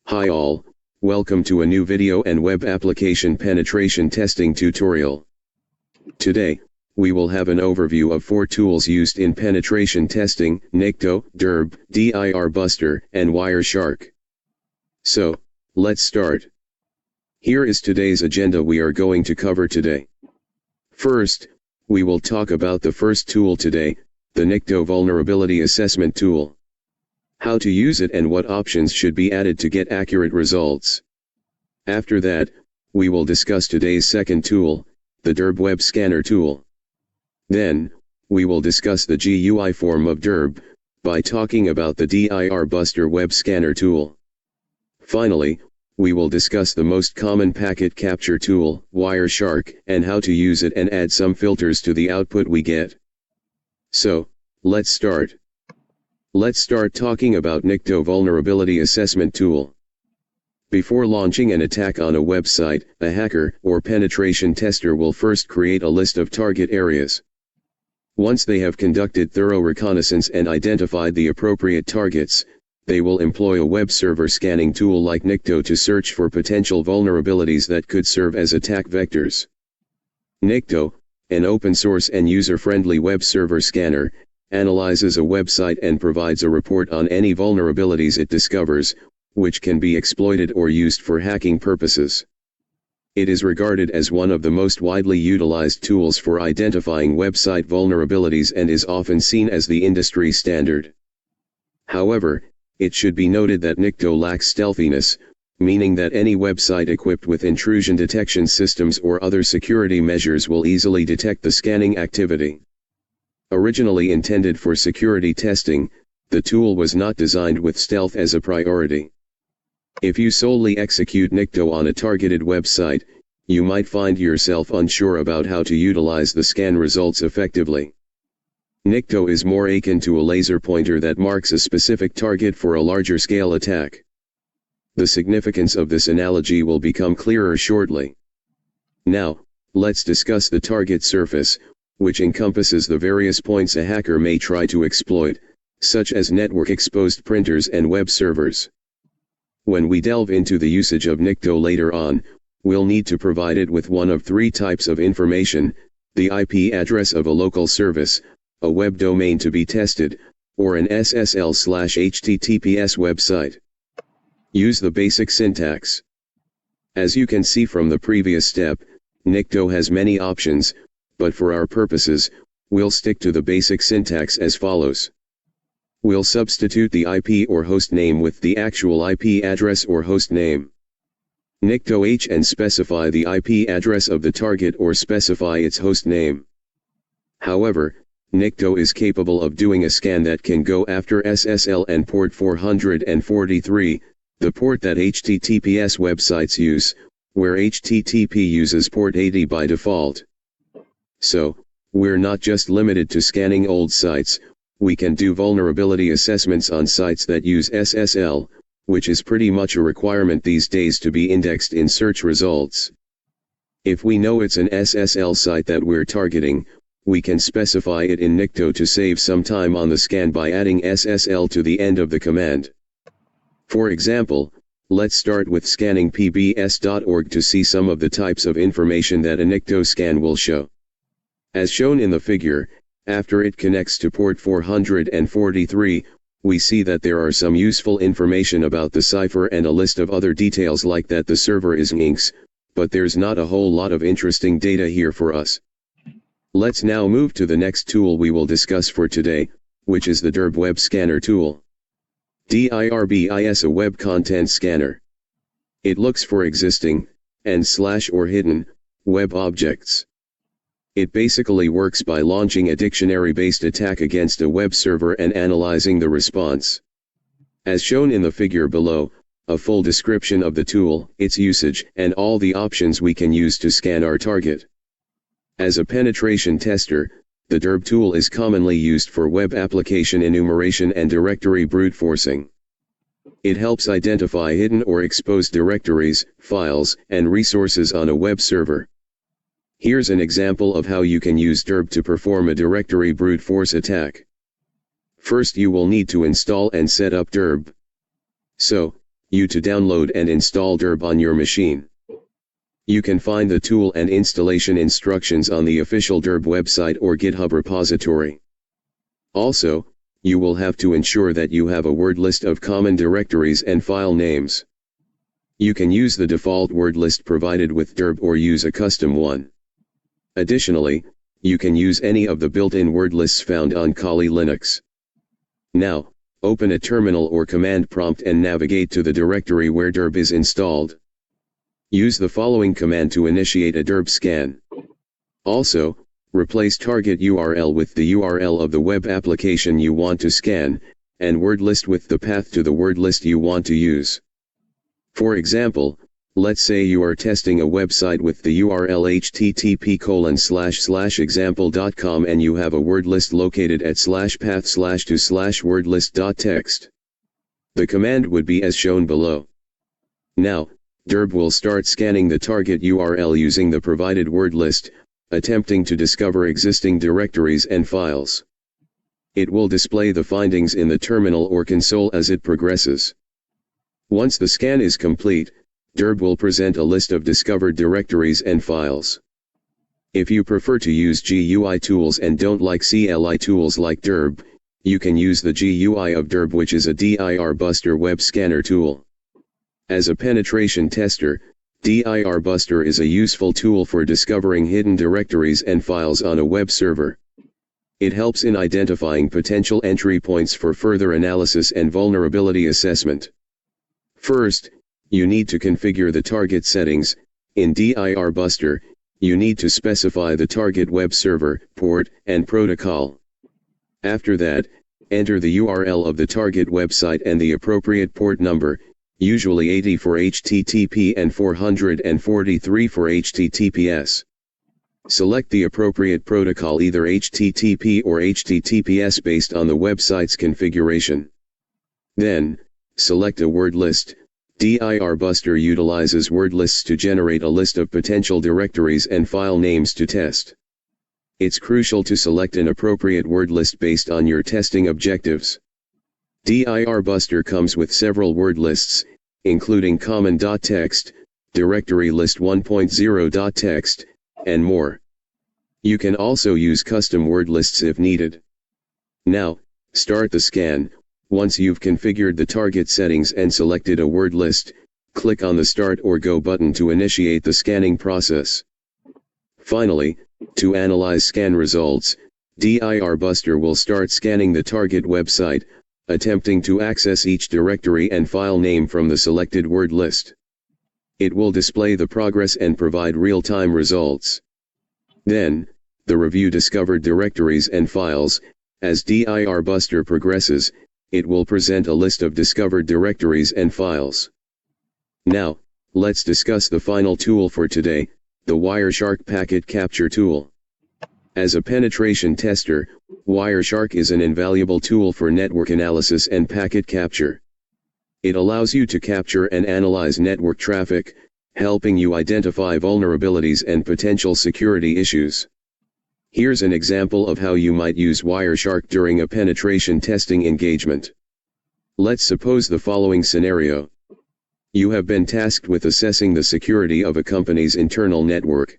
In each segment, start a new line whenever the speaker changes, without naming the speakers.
Hi all, welcome to a new video and web application penetration testing tutorial. Today, we will have an overview of 4 tools used in penetration testing: Nikto, Dirb, DIRBuster, and Wireshark. So, let's start. Here is today's agenda we are going to cover today. First, we will talk about the first tool today, the Nikto Vulnerability Assessment Tool. How to use it and what options should be added to get accurate results. After that, we will discuss today's second tool, the Dirb Web Scanner tool. Then, we will discuss the GUI form of Dirb, by talking about the DIRBuster Web Scanner tool. Finally, we will discuss the most common packet capture tool, Wireshark, and how to use it and add some filters to the output we get. So, let's start. Let's start talking about Nikto Vulnerability Assessment Tool. Before launching an attack on a website, a hacker or penetration tester will first create a list of target areas. Once they have conducted thorough reconnaissance and identified the appropriate targets, they will employ a web server scanning tool like Nikto to search for potential vulnerabilities that could serve as attack vectors. Nikto, an open-source and user-friendly web server scanner, analyzes a website and provides a report on any vulnerabilities it discovers, which can be exploited or used for hacking purposes. It is regarded as one of the most widely utilized tools for identifying website vulnerabilities and is often seen as the industry standard. However, it should be noted that Nikto lacks stealthiness, meaning that any website equipped with intrusion detection systems or other security measures will easily detect the scanning activity. Originally intended for security testing, the tool was not designed with stealth as a priority. If you solely execute Nikto on a targeted website, you might find yourself unsure about how to utilize the scan results effectively. Nikto is more akin to a laser pointer that marks a specific target for a larger scale attack. The significance of this analogy will become clearer shortly. Now, let's discuss the target surface, which encompasses the various points a hacker may try to exploit, such as network-exposed printers and web servers. When we delve into the usage of Nikto later on, we'll need to provide it with one of 3 types of information: the IP address of a local service, a web domain to be tested, or an SSL/HTTPS website. Use the basic syntax. As you can see from the previous step, Nikto has many options, but for our purposes, we'll stick to the basic syntax as follows. We'll substitute the IP or host name with the actual IP address or host name. NiktoH and specify the IP address of the target or specify its host name. However, Nikto is capable of doing a scan that can go after SSL and port 443, the port that HTTPS websites use, where HTTP uses port 80 by default. So, we're not just limited to scanning old sites, we can do vulnerability assessments on sites that use SSL, which is pretty much a requirement these days to be indexed in search results. If we know it's an SSL site that we're targeting, we can specify it in Nikto to save some time on the scan by adding SSL to the end of the command. For example, let's start with scanning pbs.org to see some of the types of information that a Nikto scan will show. As shown in the figure, after it connects to port 443, we see that there are some useful information about the cipher and a list of other details like that the server is NINX, but there's not a whole lot of interesting data here for us. Let's now move to the next tool we will discuss for today, which is the Dirb Web Scanner tool. Dirb is a web content scanner. It looks for existing, or hidden, web objects. It basically works by launching a dictionary-based attack against a web server and analyzing the response. As shown in the figure below, a full description of the tool, its usage, and all the options we can use to scan our target. As a penetration tester, the Dirb tool is commonly used for web application enumeration and directory brute forcing. It helps identify hidden or exposed directories, files, and resources on a web server. Here's an example of how you can use Dirb to perform a directory brute force attack. First you will need to install and set up Dirb. So, you to download and install Dirb on your machine. You can find the tool and installation instructions on the official Dirb website or GitHub repository. Also, you will have to ensure that you have a word list of common directories and file names. You can use the default word list provided with Dirb or use a custom one. Additionally, you can use any of the built-in word lists found on Kali Linux. Now, open a terminal or command prompt and navigate to the directory where Dirb is installed. Use the following command to initiate a Dirb scan. Also, replace target URL with the URL of the web application you want to scan, and word list with the path to the word list you want to use. For example, let's say you are testing a website with the URL http://example.com and you have a word list located at /path/to/wordlist.txt. The command would be as shown below. Now, Dirb will start scanning the target URL using the provided word list, attempting to discover existing directories and files. It will display the findings in the terminal or console as it progresses. Once the scan is complete, Dirb will present a list of discovered directories and files. If you prefer to use GUI tools and don't like CLI tools like Dirb, you can use the GUI of Dirb, which is a DIRBuster web scanner tool. As a penetration tester, DIRBuster is a useful tool for discovering hidden directories and files on a web server. It helps in identifying potential entry points for further analysis and vulnerability assessment. First, you need to configure the target settings. In DIRBuster, you need to specify the target web server, port, and protocol. After that, enter the URL of the target website and the appropriate port number, usually 80 for HTTP and 443 for HTTPS. Select the appropriate protocol, either HTTP or HTTPS, based on the website's configuration. Then, select a word list. DIRBuster utilizes word lists to generate a list of potential directories and file names to test. It's crucial to select an appropriate word list based on your testing objectives. DIRBuster comes with several word lists, including common.txt, directory list 1.0.txt, and more. You can also use custom word lists if needed. Now, start the scan. Once you've configured the target settings and selected a word list, click on the Start or Go button to initiate the scanning process. Finally, to analyze scan results, DIRBuster will start scanning the target website, attempting to access each directory and file name from the selected word list. It will display the progress and provide real-time results. Then, the review discovered directories and files. As DIRBuster progresses, it will present a list of discovered directories and files. Now, let's discuss the final tool for today, the Wireshark packet capture tool. As a penetration tester, Wireshark is an invaluable tool for network analysis and packet capture. It allows you to capture and analyze network traffic, helping you identify vulnerabilities and potential security issues. Here's an example of how you might use Wireshark during a penetration testing engagement. Let's suppose the following scenario. You have been tasked with assessing the security of a company's internal network.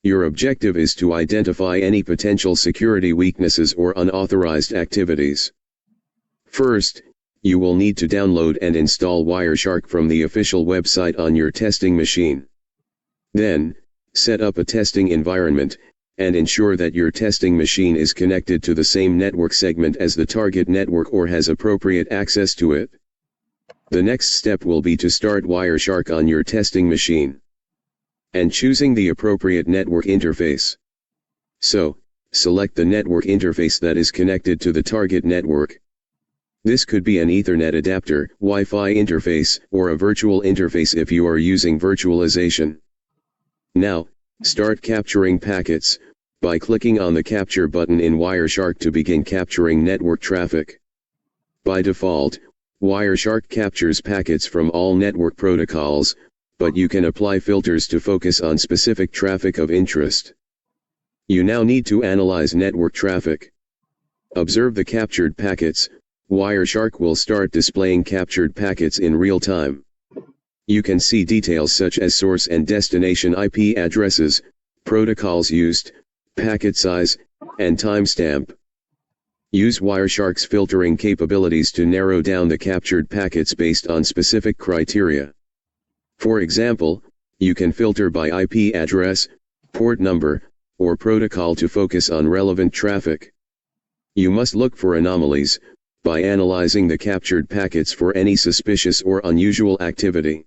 Your objective is to identify any potential security weaknesses or unauthorized activities. First, you will need to download and install Wireshark from the official website on your testing machine. Then, set up a testing environment, and ensure that your testing machine is connected to the same network segment as the target network or has appropriate access to it. The next step will be to start Wireshark on your testing machine and choosing the appropriate network interface. So, select the network interface that is connected to the target network. This could be an Ethernet adapter, Wi-Fi interface, or a virtual interface if you are using virtualization. Now, start capturing packets by clicking on the Capture button in Wireshark to begin capturing network traffic. By default, Wireshark captures packets from all network protocols, but you can apply filters to focus on specific traffic of interest. You now need to analyze network traffic. Observe the captured packets. Wireshark will start displaying captured packets in real time. You can see details such as source and destination IP addresses, protocols used, packet size, and timestamp. Use Wireshark's filtering capabilities to narrow down the captured packets based on specific criteria. For example, you can filter by IP address, port number, or protocol to focus on relevant traffic. You must look for anomalies by analyzing the captured packets for any suspicious or unusual activity.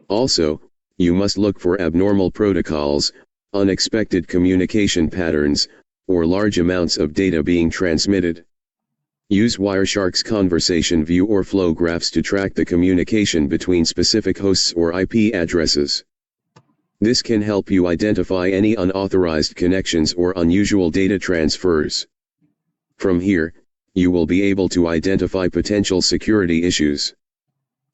Also, you must look for abnormal protocols, unexpected communication patterns, or large amounts of data being transmitted. Use Wireshark's conversation view or flow graphs to track the communication between specific hosts or IP addresses. This can help you identify any unauthorized connections or unusual data transfers. From here, you will be able to identify potential security issues.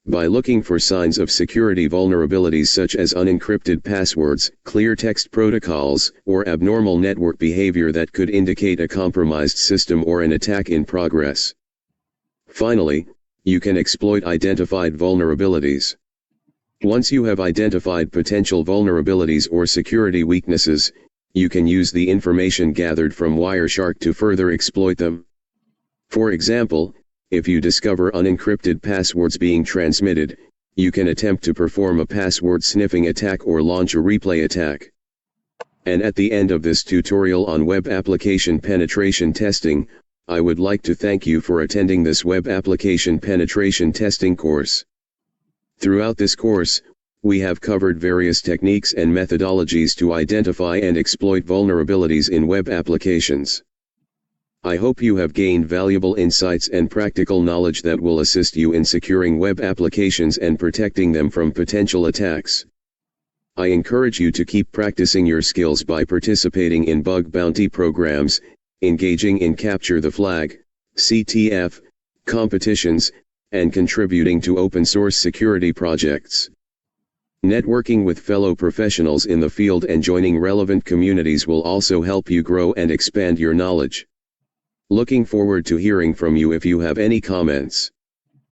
By looking for signs of security vulnerabilities such as unencrypted passwords, clear text protocols, or abnormal network behavior that could indicate a compromised system or an attack in progress. Finally, you can exploit identified vulnerabilities. Once you have identified potential vulnerabilities or security weaknesses, you can use the information gathered from Wireshark to further exploit them. For example, if you discover unencrypted passwords being transmitted, you can attempt to perform a password sniffing attack or launch a replay attack. And at the end of this tutorial on web application penetration testing, I would like to thank you for attending this web application penetration testing course. Throughout this course, we have covered various techniques and methodologies to identify and exploit vulnerabilities in web applications. I hope you have gained valuable insights and practical knowledge that will assist you in securing web applications and protecting them from potential attacks. I encourage you to keep practicing your skills by participating in bug bounty programs, engaging in Capture the Flag, CTF, competitions, and contributing to open source security projects. Networking with fellow professionals in the field and joining relevant communities will also help you grow and expand your knowledge. Looking forward to hearing from you if you have any comments.